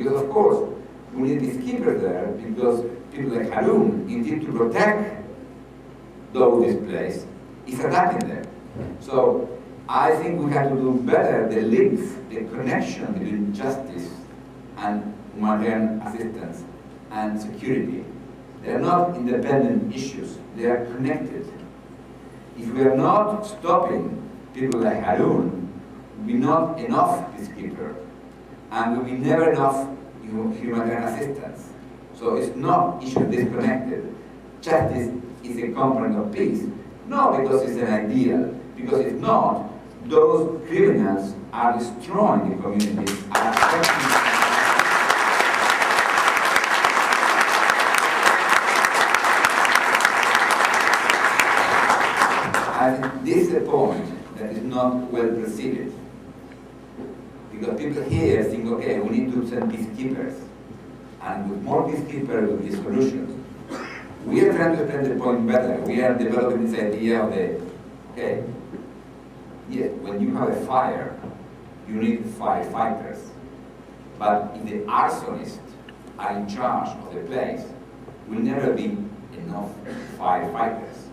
Because of course, we need peacekeepers there because people like Harun, indeed to protect those displaced, is attacking them. So I think we have to do better the links, the connection between justice and humanitarian assistance and security. They are not independent issues, they are connected. If we are not stopping people like Harun, we will not enough peacekeeper, and we will be never enough humanitarian assistance. So it's not issue disconnected. Justice is a component of peace. Not because it's an ideal, because if not, those criminals are destroying the communities, are affecting. And this is a point that is not well perceived. Because people here think, okay, we need to send peacekeepers. And with more peacekeepers, with this solution. We are trying to explain the point better. We are developing this idea of the, okay, yes, when you have a fire, you need firefighters. But if the arsonists are in charge of the place, will never be enough firefighters.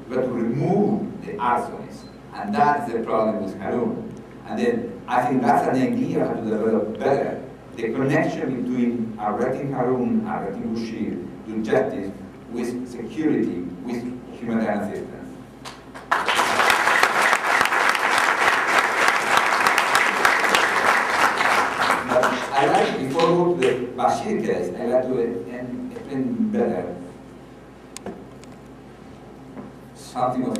We have to remove the arsonists. And that's the problem with Harun. And then I think that's an idea how to develop better. The connection between arresting Harun, arresting Bashir, to justice, with security, with humanitarian assistance. But I like, before we go to the Bashir case, I like to explain better something what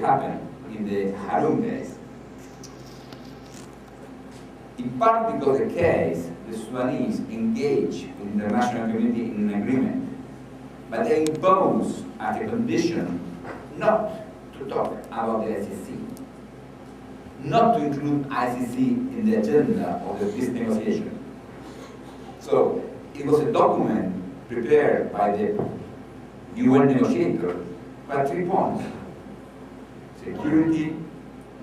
happened in the Harun case. In part because the case, the Sudanese engaged with the international community in an agreement, but they impose as a condition not to talk about the ICC, not to include ICC in the agenda of the peace negotiation. So it was a document prepared by the UN negotiator by 3 points: security,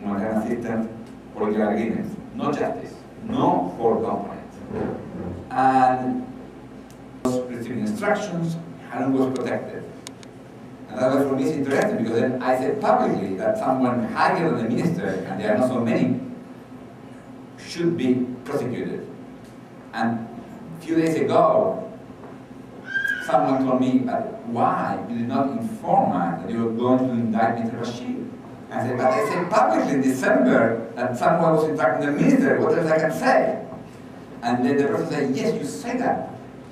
humanitarian assistance, political agreements, no justice, no 4 components. And was receiving instructions, Harun was protected. And that was for me interesting because then I said publicly that someone higher than the minister, and there are not so many, should be prosecuted. And a few days ago, someone told me, why you did not inform us that you were going to indict Mr. Bashir? I said, but I said publicly in December that someone was indicting the minister, what else I can say? And then the person said, yes, you say that,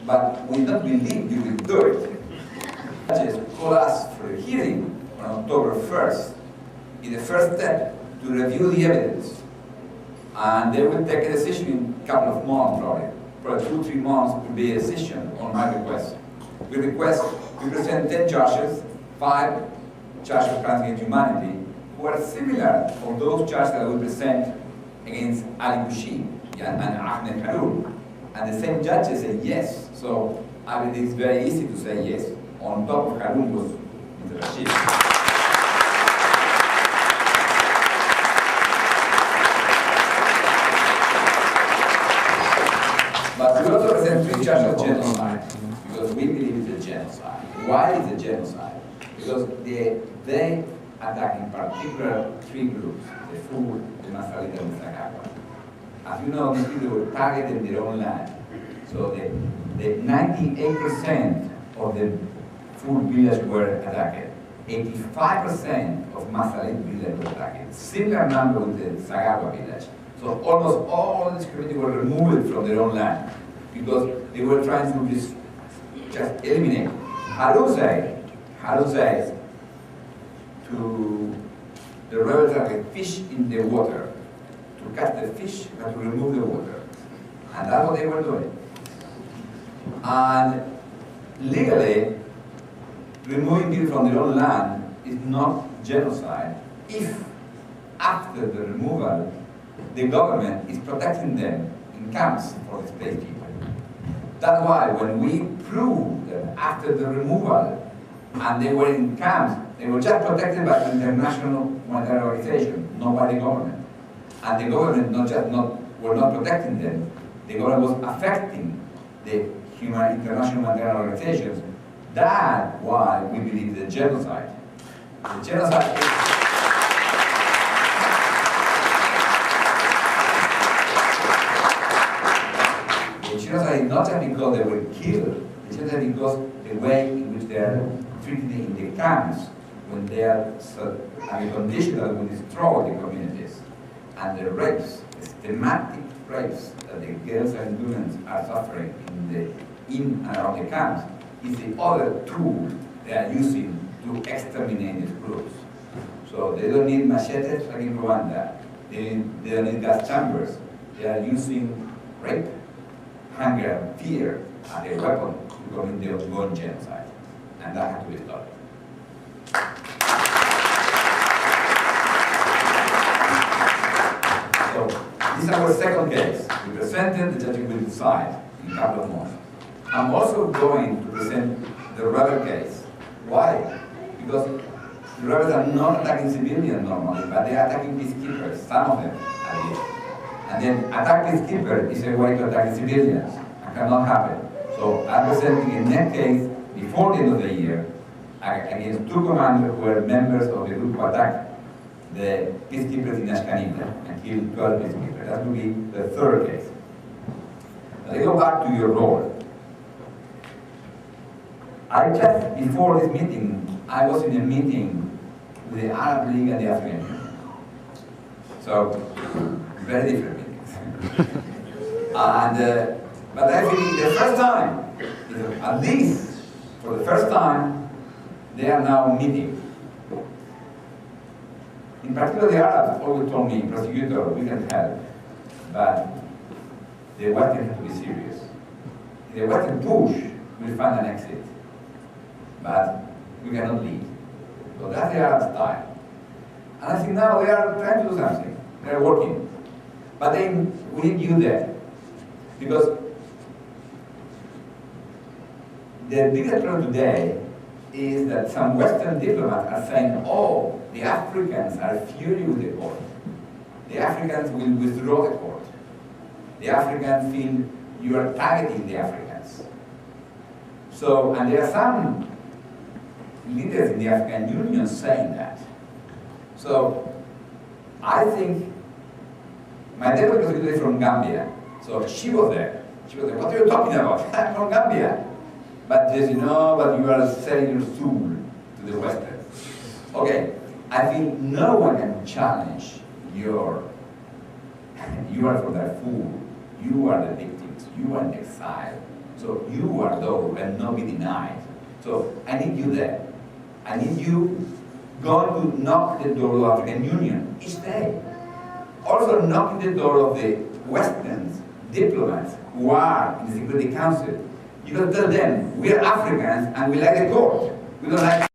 but we don't believe you will do it. Judges called us for a hearing on October 1st, in the first step, to review the evidence. And they will take a decision in a couple of months, probably 2-3 months will be a decision on my request. We present 10 charges, 5 charges of crimes against humanity, who are similar to those charges that we present against Ali Bashir and Ahmed Harun. And the same judges say yes. So I mean, it's very easy to say yes. On top of Harun was Mr. Bashir. But we also present 3 charges of genocide, because we believe it's a genocide. Why is it a genocide? Because they attack in particular 3 groups: the Fur, the Masalita, and the Sakapa. As you know, these people were targeted in their own land. So the 98% of the Fur village were attacked. 85% of Masalit village were attacked. Similar number with the Sagaba village. So almost all these communities were removed from their own land because they were trying to just eliminate. Harun says to the rebels like a fish in the water. To catch the fish, but to remove the water. And that's what they were doing. And legally, removing people from their own land is not genocide if, after the removal, the government is protecting them in camps for displaced people. That's why when we prove that after the removal and they were in camps, they were just protected by the international humanitarian organization, not by the government. And the government were not protecting them. the government was affecting the international humanitarian organizations. That's why we believe the genocide. The genocide is not just because they were killed, it's just because the way in which they are treated in the camps, when they are in a condition that will destroy the communities, and the rapes, the systematic rapes that the girls and women are suffering in and around the camps, is the other tool they are using to exterminate these groups. So they don't need machetes like in Rwanda. They don't need gas chambers. They are using rape, hunger, fear as a weapon to commit the ongoing genocide. And that has to be stopped. So this is our second case. We presented, the judge will decide in a couple of months. I'm also going to present the rebel case. Why? Because the rebels are not attacking civilians normally, but they are attacking peacekeepers, some of them at least. And then attack peacekeepers is a way to attack civilians. It cannot happen. So I'm presenting a net case before the end of the year against two commanders who were members of the group who attacked the peacekeepers in Ashkanita and killed 12 peacekeepers. That will be the third case. Now let's go back to your role. Just before this meeting, I was in a meeting with the Arab League and the African Union. So, very different meetings. But I think the first time, at least for the first time, they are now meeting. In particular, the Arabs always told me, prosecutor, we can help, but the Western has to be serious. If the Western push, we'll find an exit. But we cannot lead. So that's the Arab style. And I think now they are trying to do something. They are working. But then we need you there. Because the biggest problem today is that some Western diplomats are saying, oh, the Africans are furious with the court. The Africans will withdraw the court. The Africans feel you are targeting the Africans. So, and there are some leaders in the African Union saying that. So, I think my deputy prosecutor is from Gambia. So she was there. She was there. What are you talking about? I'm from Gambia. But she said, no, but you are selling your soul to the Western. Okay, I feel no one can challenge you are from Darfur. You are the victims. You are in exile. So you are those who cannot be denied. So I need you there. I need you going to knock the door of the African Union each day. Also knocking the door of the Western diplomats who are in the Security Council. You can tell them, we are Africans and we like the court. We don't like